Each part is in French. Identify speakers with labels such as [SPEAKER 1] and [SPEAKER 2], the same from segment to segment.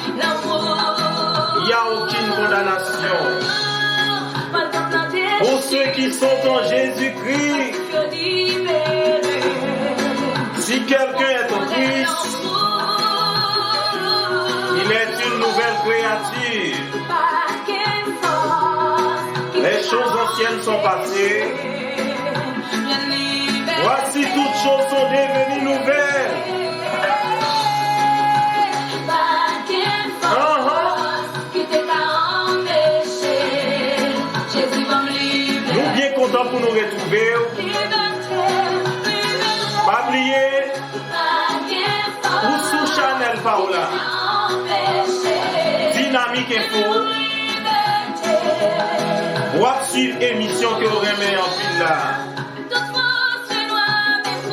[SPEAKER 1] Il n'y a aucune condamnation. Pour ceux qui sont en Jésus-Christ, si quelqu'un est en Christ, il est une nouvelle créature. Les choses anciennes sont passées. Voici toutes choses sont devenues nouvelles. Nous bien contents pour nous retrouver. Pas oublier ou sous Chanel Paola. Dynamique Info. Ou suivre émission que vous remet en fil là.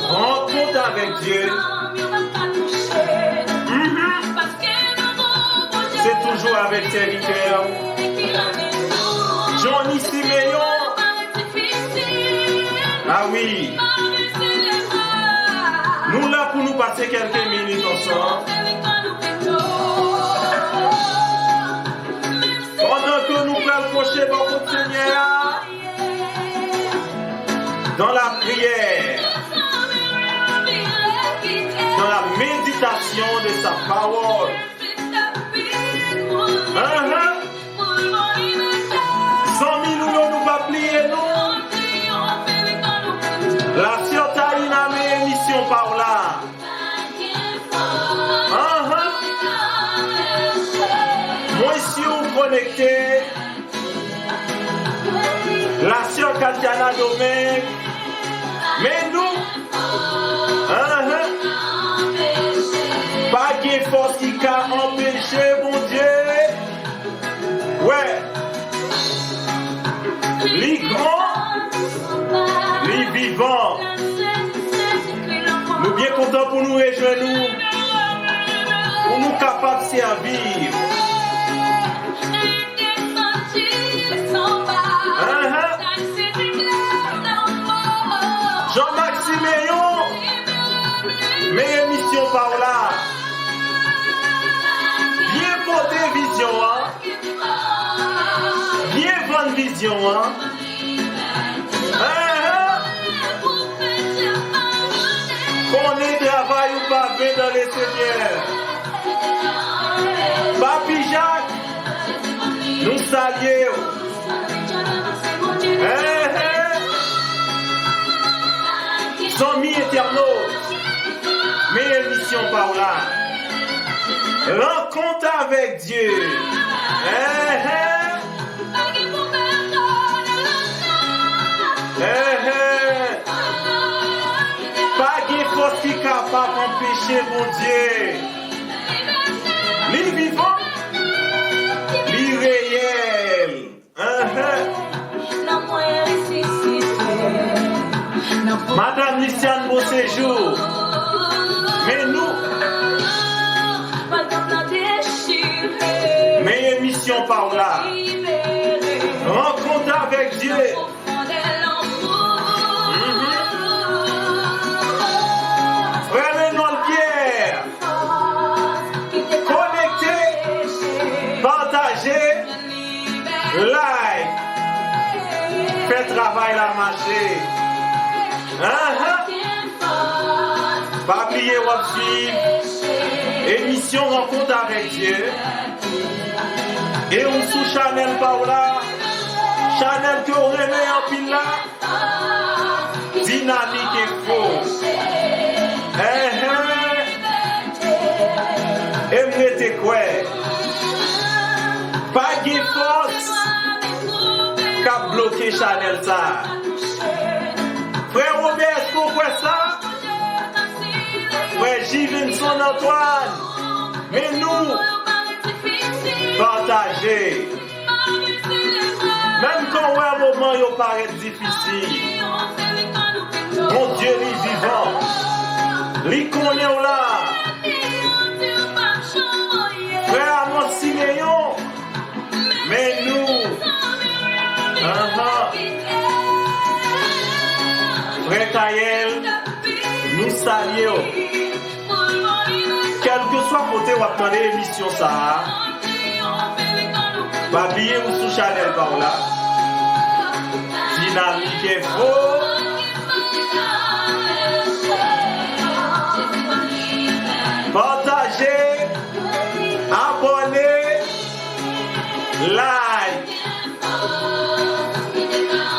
[SPEAKER 1] Rencontre avec Dieu. C'est toujours avec serviteur. Johnny Siméon. Ah oui. Nous là pour nous passer quelques minutes ensemble. Pendant que nous pouvons approcher votre Seigneur dans la prière, dans la méditation de sa parole. Sans nous nous va plier nous. La sciota iname émission par là. Moi ici vous connecté. La sœur Katiana Domingue. Mais nous. Pas de force qui a empêché mon Dieu. Ouais. Les grands, les vivants. Nous bien contents pour nous rejoindre, pour nous capables de servir. Jean-Maximéon, mes émissions par là. Bien porter vision, hein? Bien vendre vision, hein? Qu'on ait travail ou pas fait dans les seigneurs. Papi Jacques, nous saluons. Sans mi internautes, mes émissions par là. Rencontre avec Dieu. Pas de force qui est capable d'empêcher mon Dieu. Les vivants, les réels. Madame Luciane, bon séjour. Mais nous, mes émissions par là. Rencontre avec Dieu. Frère Lénon Pierre, connectez, partagez, like, faites travail la marcher. Pas oublier ou suivre émission Rencontre avec Dieu. Et on sous Chanel Paola, Chanel que on remet en pile là. Dynamique Info. Et m'était quoi? Pas de force qu'a bloqué Chanel ça. Frère Robert, est-ce qu'on voit ça? Frère Givinson Antoine, mais nous, partagez. Même quand un moment il paraît difficile, mon Dieu est vivant. Lui connaît là. Frère mon Siméon, mais nous, Frère Taïel, nous saluons. Quel que soit côté ou attendre l'émission ça. Pas oublier ou sous Chanel par là. Dynamique est faux. Partagez, abonnez, like.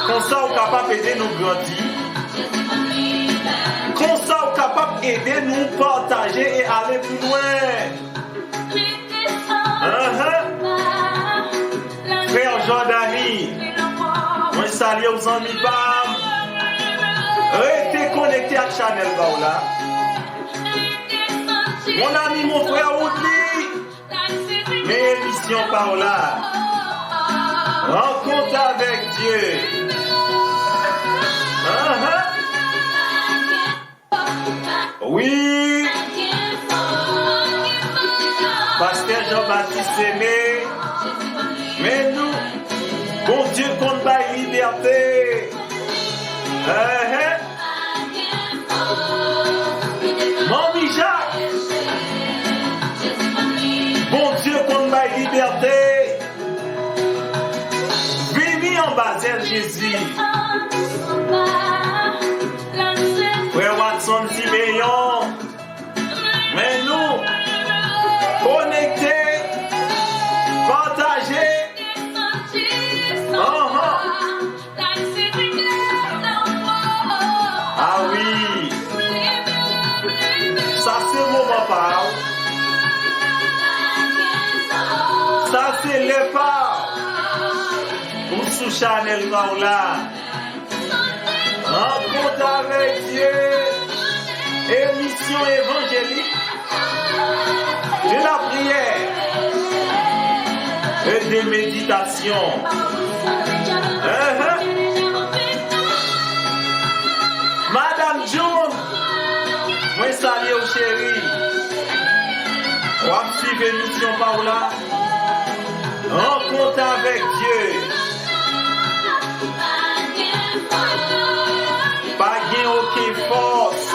[SPEAKER 1] Comme ça, vous êtes capable d'aider nous grandir. Comme ça, vous êtes capable d'aider nous partager et aller plus loin. Frère Jordani, moi salue aux amis Pam. Restez connectés à Chanel Baoula. Mon ami, mon frère Oudli, mes émissions Paola. Rencontre avec Dieu. Oui. Pasteur Jean-Baptiste Aimé. Mais nous, bon Dieu, qu'on va liberté. Mamie Jacques. Bon Dieu, qu'on va liberté. Venez en bas, Jésus. Frère Watson Siméon. Mais nous, connectés, partagés. Ah oui. Ça c'est mon papa. Ça c'est le pas. Pour sous Chanel Paola. Rencontre avec Dieu. Émission évangélique. De la prière. Et des méditations. Madame John. Moi salue au chéri. On va suivre l'émission Paola. Rencontre avec Dieu. Pas gain aucune force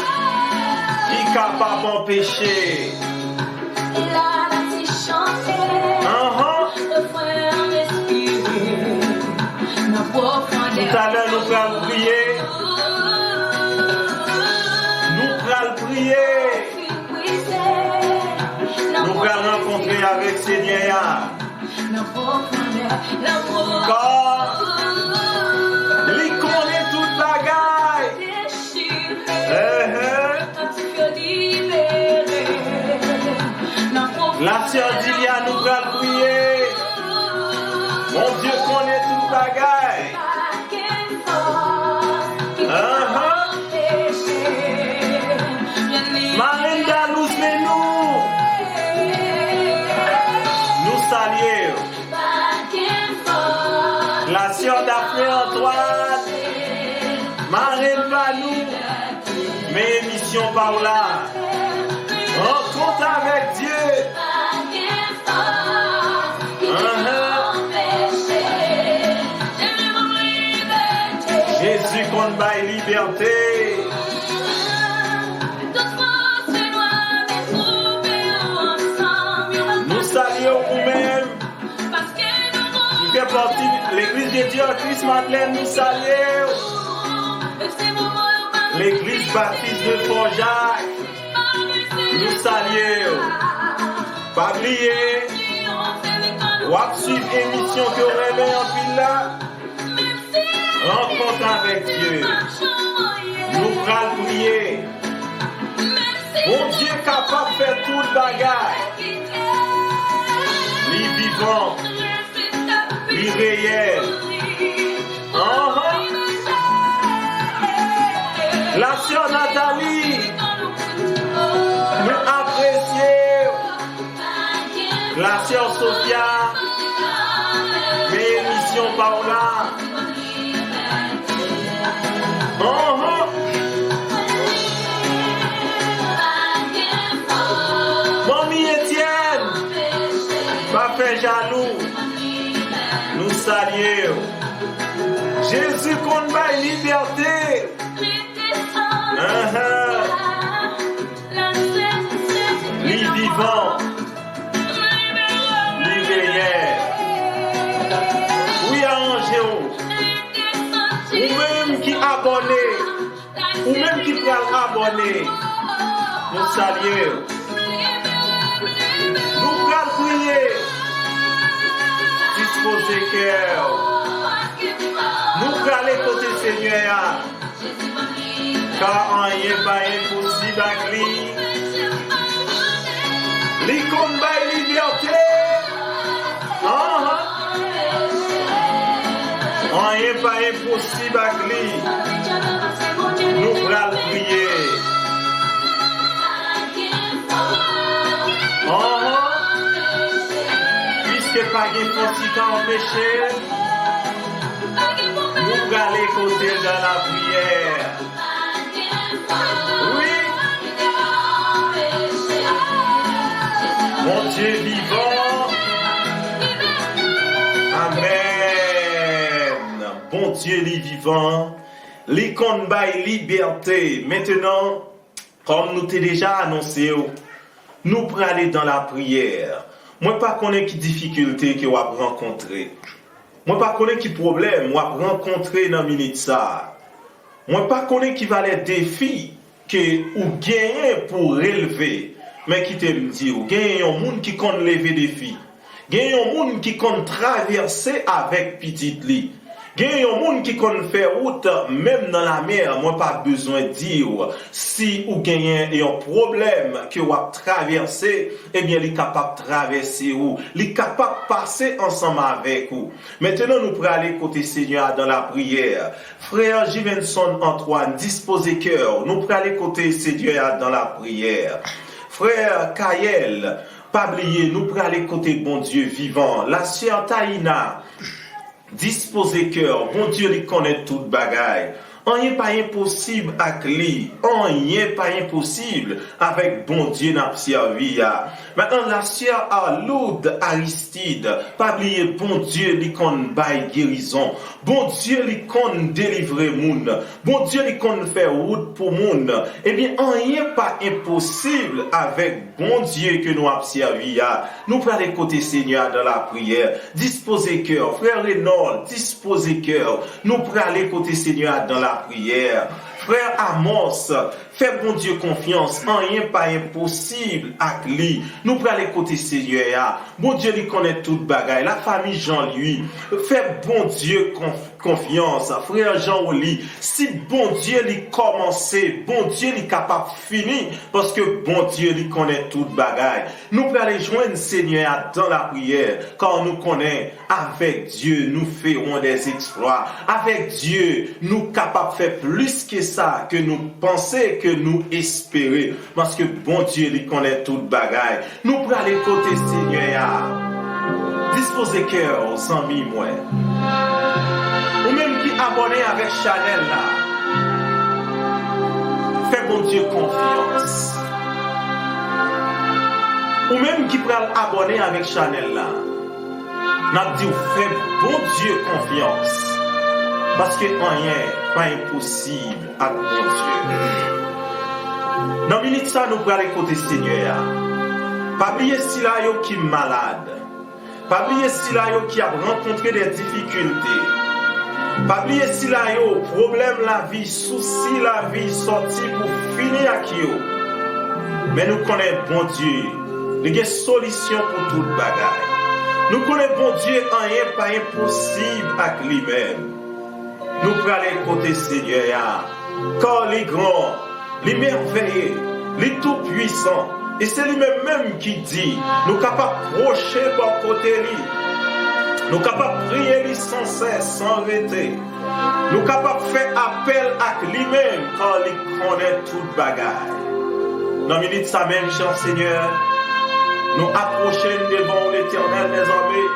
[SPEAKER 1] qui est capable d'empêcher. Tout à l'heure, nous allons prier. Nous allons prier. Nous allons rencontrer avec Seigneur. Car lui connaît toute bagaille. La sœur Dilia nous va prier. Mon Dieu connaît toute bagaille. Marine Dalous, mais nous saluons. La sœur d'Afrique Antoine, Marine Banou, mes émissions Paola. Rencontre avec Dieu. Jésus qu'on baille liberté. Nous saluons vous-même. Qui fait partie de l'église de Dieu, Christ Madeleine, nous saluons. L'église baptiste de Fort-Jacques. Nous saluons. Pas oublier. Ou suivre l'émission que vous avez en pile là. Rencontre avec Dieu. Nous allons prier. Mon Dieu capable de faire tout le bagage. Lui vivant. Lui réel. La sœur Nathalie. Nous apprécions. La sœur Sophia. Mes émissions Paola. Mamie Etienne, pas fait jaloux, nous saluons. Jésus qu'on va liberté. Lui vivant, li réel. Oui, arrangez ou même qui abonné, ou même qui peut abonner, nous saluons. Nous pouvons prier, disposer cœur. Nous pouvons aller côté Seigneur, car rien n'est pas impossible avec lui. Les combats et liberté. Rien n'est pas impossible avec lui. Nous pouvons prier. Puisque pas de force qui empêché, nous pouvons aller côté de la prière. Oui. Mon Dieu vivant. Amen. Bon Dieu les vivant. Les combats et liberté. Maintenant, comme nous t'ai déjà annoncé, nous prenons aller dans la prière. Moi, pas connais qui difficulté que vous avez rencontré. Moi, pas connais qui problème vous avez rencontré dans minute ça. Moi, pas connais qui va les défis que vous gagnez pour relever. Mais qui te dit, vous gagnez un monde qui compte lever défis. Gagnez un monde qui compte traverser avec petite lit. Il y a un monde qui connaît faire route, même dans la mer, moi pas besoin de dire si vous gagnez un problème que vous avez traversé, eh bien, il est capable de traverser ou, il est capable de passer ensemble avec vous. Maintenant, nous pourrons aller côté Seigneur dans la prière. Frère Jivenson Antoine, disposez cœur, nous pourrons aller côté Seigneur dans la prière. Frère Kael, pas oublier, nous pourrons aller côté bon Dieu vivant. La sœur Taïna, disposez cœur, bon Dieu lui connaît toute bagaille. Rien pas impossible avec lui. Rien pas impossible avec bon Dieu n'a servi. Maintenant la sœur Lourdes Aristide, pas oublier bon Dieu lui connaît bail guérison. Bon Dieu lui connaît délivrer moun. Bon Dieu lui connaît faire route pour moun. Eh bien rien pas impossible avec bon Dieu que nous a servi. Nous prenons les côtés Seigneur dans la prière. Disposez cœur, frère Renaud, disposez cœur. Nous prenons les côtés Seigneur dans la prière. Frère Amos, fais bon Dieu confiance, rien pas impossible avec lui. Nous prenons les côtés Seigneur. Bon Dieu lui connaît toute bagaille. La famille Jean-Louis, fais bon Dieu confiance. Frère Jean-Oli, si bon Dieu lui commencé, bon Dieu lui capable finir, parce que bon Dieu lui connaît toute bagaille. Nous pouvons aller joindre Seigneur dans la prière, car nous connaissons, avec Dieu, nous ferons des exploits. Avec Dieu, nous capables de faire plus que ça, que nous pensons, que nous espérons, parce que bon Dieu lui connaît toute bagaille. Nous pouvons aller côté Seigneur. Disposez cœur aux amis, moi. Ou même qui abonné avec Chanel là. Fais bon Dieu confiance. Ou même qui prend abonné avec Chanel là. N'a dit fais bon Dieu confiance. Parce que rien pas impossible à bon Dieu. Dans minute ça nous prenons côté Seigneur. Pas oublier si là yo qui malade. Pas oublier si là yo qui a rencontré des difficultés. Pas oublier si là yo problème la vie, souci la vie sorti pour finir avec yo. Mais nous connaissons bon Dieu. Il y a une solution pour toute bagaille. Nous connaissons bon Dieu, rien pas impossible avec lui-même. Nous prenons aller côté Seigneur. Car les grands, les merveilleux, les tout-puissants. Et c'est lui-même qui dit, nous capables de procher par côté lui. Nous capables de prier lui sans cesse, sans arrêter. Nous capables de faire appel à lui-même car il connaît toute bagaille. Dans la minute ça même, cher Seigneur, nous approchons devant l'Éternel désormais,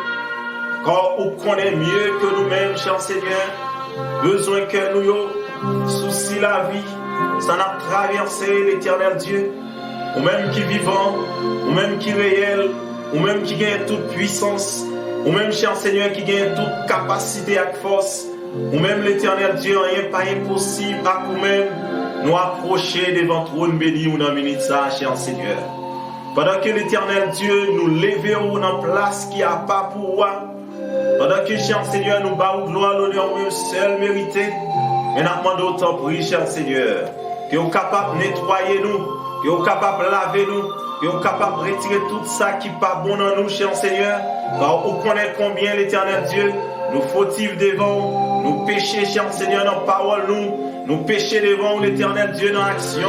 [SPEAKER 1] car on connaît mieux que nous-mêmes, cher Seigneur, besoin que nous, souci la vie, ça n'a traversé l'Éternel Dieu. Ou même qui vivant, ou même qui réel, ou même qui gagne toute puissance, ou même cher Seigneur qui gagne toute capacité et force, ou même l'Éternel Dieu, rien pas impossible à nous-mêmes, nous approcher devant trône béni ou dans minute ça, cher Seigneur. Pendant que l'éternel Dieu nous lèverons dans place qui a pas pour moi. Pendant que, cher Seigneur, nous bavons gloire, l'honneur, seul mérité. Mais nous demandons autant pour cher Seigneur, que vous capable de nettoyer nous, que vous capable de laver nous, que vous capable de retirer tout ça qui n'est pas bon dans nous, cher Seigneur. Car vous connaissez combien l'éternel Dieu, nous fautifs devant, nous péchés, cher Seigneur, dans la parole, nous péchés devant l'éternel Dieu dans l'action,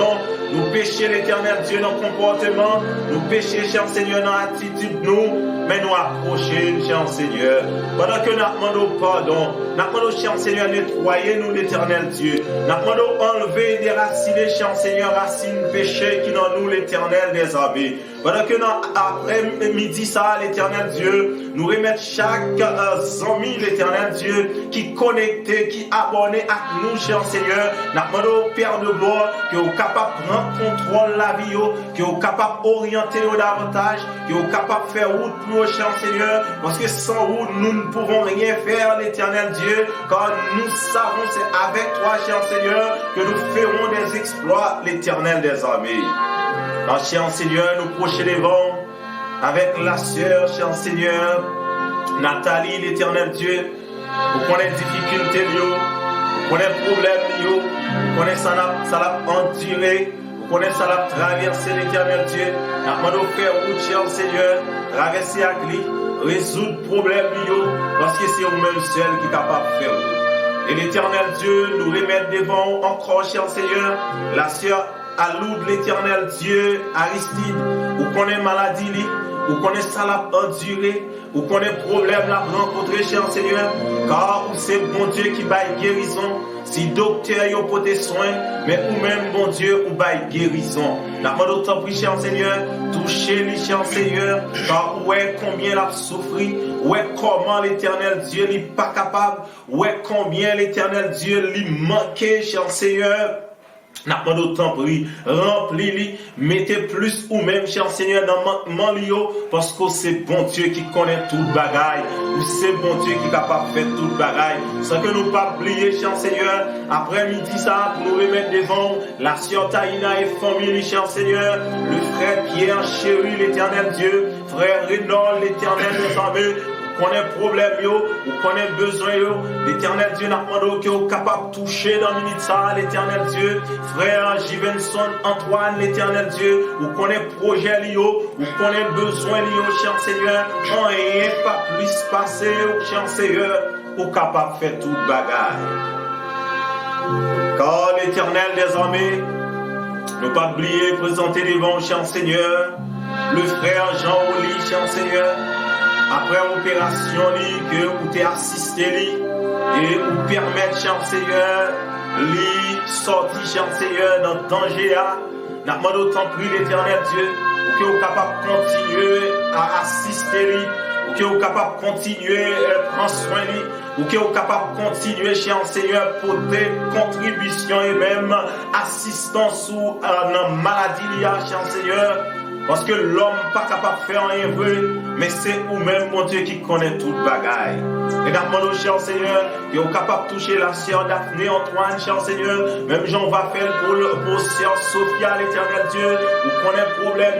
[SPEAKER 1] nous péchés l'éternel Dieu dans le comportement, nous péchés, cher Seigneur, dans l'attitude, mais nous approcher, cher Seigneur. Pendant que nous demandons pardon, nous demandons, cher Seigneur, nettoyer nous l'éternel Dieu. Nous demandons enlever des racines, cher Seigneur, racines péchées qui dans nous l'éternel des armées. Pendant que après-midi, ça, l'éternel Dieu, nous remettre chaque ami, l'éternel Dieu, qui connecté, qui abonné à nous, cher Seigneur. Nous demandons, Père de gloire, que vous capable de prendre contrôle de la vie, que vous capable d'orienter davantage, que vous capable de faire route pour nous, cher Seigneur, parce que sans route, nous ne pouvons rien faire, l'éternel Dieu, car nous savons, c'est avec toi, cher Seigneur, que nous ferons des exploits, l'éternel des armées. Alors, cher Seigneur, nous prochains devant, avec la sœur, cher Seigneur, Nathalie, l'éternel Dieu, vous connaissez les difficultés, vous connaissez les problèmes, vous connaissez ça l'a enduré, vous connaissez ça l'a traversé, l'éternel Dieu. Nous allons faire route, cher Seigneur, traverser avec lui, résoudre le problème, parce que c'est vous-même seul qui est capable de faire route. Et l'éternel Dieu nous remet devant encore, cher Seigneur, la sœur Aloud, l'éternel Dieu, Aristide, vous connaissez maladie, vous connaissez ça l'a enduré, vous connaissez problème l'a rencontré, cher Seigneur, car c'est bon Dieu qui baille guérison. Si docteur yon porté soin, mais ou même bon Dieu ou baille guérison. N'a pas d'autant pris, cher Seigneur, touchez lui, cher Seigneur, car ouais combien l'a souffri, ouais comment l'éternel Dieu n'est pas capable, ouais combien l'éternel Dieu lui manquait, cher Seigneur. N'a pas d'autant pris, remplis-les, mettez plus ou même, cher Seigneur, dans manlio, parce que c'est bon Dieu qui connaît toute bagaille, ou c'est bon Dieu qui est capable de faire toute bagaille, sans que nous pas oublier, cher Seigneur, après-midi ça, pour nous remettre devant la sœur Taïna et famille, cher Seigneur, le frère Pierre, chéri, l'éternel Dieu, frère Rénol, l'éternel des armées, vous connaissez problème, vous connaissez besoin, l'éternel Dieu n'a demandé que vous capable de toucher dans minute ça, l'éternel Dieu, frère Jivenson, Antoine, l'éternel Dieu, vous connaissez projet, vous connaissez besoin, cher Seigneur, rien pas plus passer, cher Seigneur, vous capable de faire toute bagaille. Car l'éternel des armées, ne pas oublier, présenter devant, cher Seigneur, le frère Jean-Oli, cher Seigneur, après l'opération, que vous t'es assisté, et vous permettre, cher Seigneur, lui sortir, cher Seigneur, dans le danger, n'a pas d'autant plus l'éternel Dieu, pour que vous capable de continuer à assister, pour que vous capable de continuer à prendre soin, pour que vous capable de continuer, cher Seigneur, pour des contributions et même assistance ou dans maladie, cher Seigneur. Parce que l'homme n'est pas capable de faire rien vrai, mais c'est vous-même, mon Dieu, qui connaît toute bagaille. Et d'abord, cher Seigneur, qui est capable de toucher la sœur Daphné, Antoine, cher Seigneur, même Jean va faire pour sœur Sophia, l'éternel Dieu, vous connaissez le problème,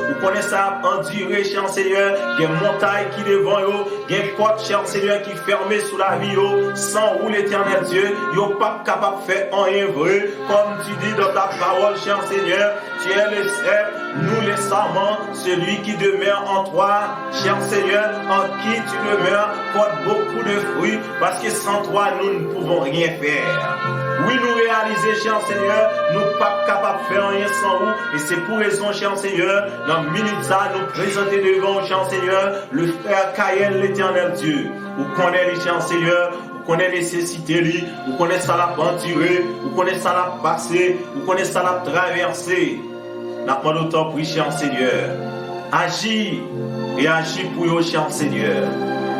[SPEAKER 1] vous connaissez ça enduré, cher Seigneur, il y a une montagne qui est devant, il y a une porte, cher Seigneur, qui est fermée sous la vie, sans vous, l'éternel Dieu, vous n'êtes pas capable de faire rien vrai, comme tu dis dans ta parole, cher Seigneur, tu es le cèpe, nous les serments, celui qui demeure en toi, cher Seigneur, en qui tu demeures, porte beaucoup de fruits, parce que sans toi, nous ne pouvons rien faire. Oui, nous réaliser, cher Seigneur, nous ne sommes pas capables de faire rien sans vous, et c'est pour raison, cher Seigneur, dans minute ça, nous présenter devant, cher Seigneur, le frère Kaël, l'éternel Dieu. Vous connaissez, cher Seigneur, vous connaissez les nécessités, vous connaissez ça la pendurée, vous connaissez ça la passée, vous connaissez ça la traversée. N'a pas d'autant pris, cher Seigneur. Agis et agis pour eux, cher Seigneur.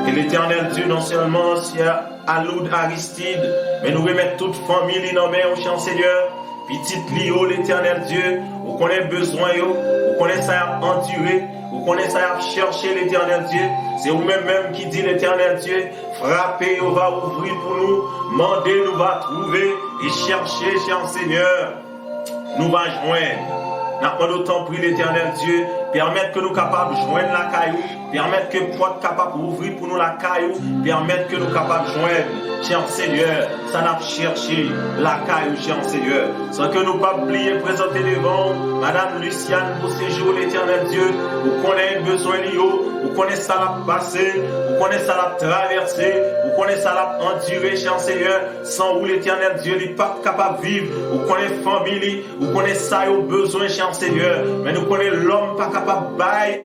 [SPEAKER 1] Et l'éternel Dieu, non seulement, cher Aloud Aristide, mais nous remettre toute famille dans main, cher Seigneur. Petite Lio, l'éternel Dieu, vous connaissez besoin, vous connaissez ça à endurer, vous connaissez ça à chercher l'éternel Dieu. C'est vous-même qui dit l'éternel Dieu, frappez, on va ouvrir pour nous, mandez, nous va trouver, et chercher, cher Seigneur, nous va joindre. N'a pas d'autant pris l'éternel Dieu, permettre que nous capables de joindre la caillou, permettre que porte capable d'ouvrir pour nous la caillou, permettre que nous capables de joindre, cher Seigneur, ça n'a cherché la caillou, cher Seigneur, sans que nous pas oublier présenter devant Madame Luciane pour ces jours, l'éternel Dieu, vous connaissez besoin de vous connaissez ça l'a passé, vous connaissez ça l'a traversé, vous connaissez ça l'a enduré, cher Seigneur, sans vous l'éternel Dieu, il n'est pas capable de vivre, vous connaissez famille, vous connaissez ça, il a besoin, cher Seigneur, mais nous connaissons l'homme pas capable de bailler.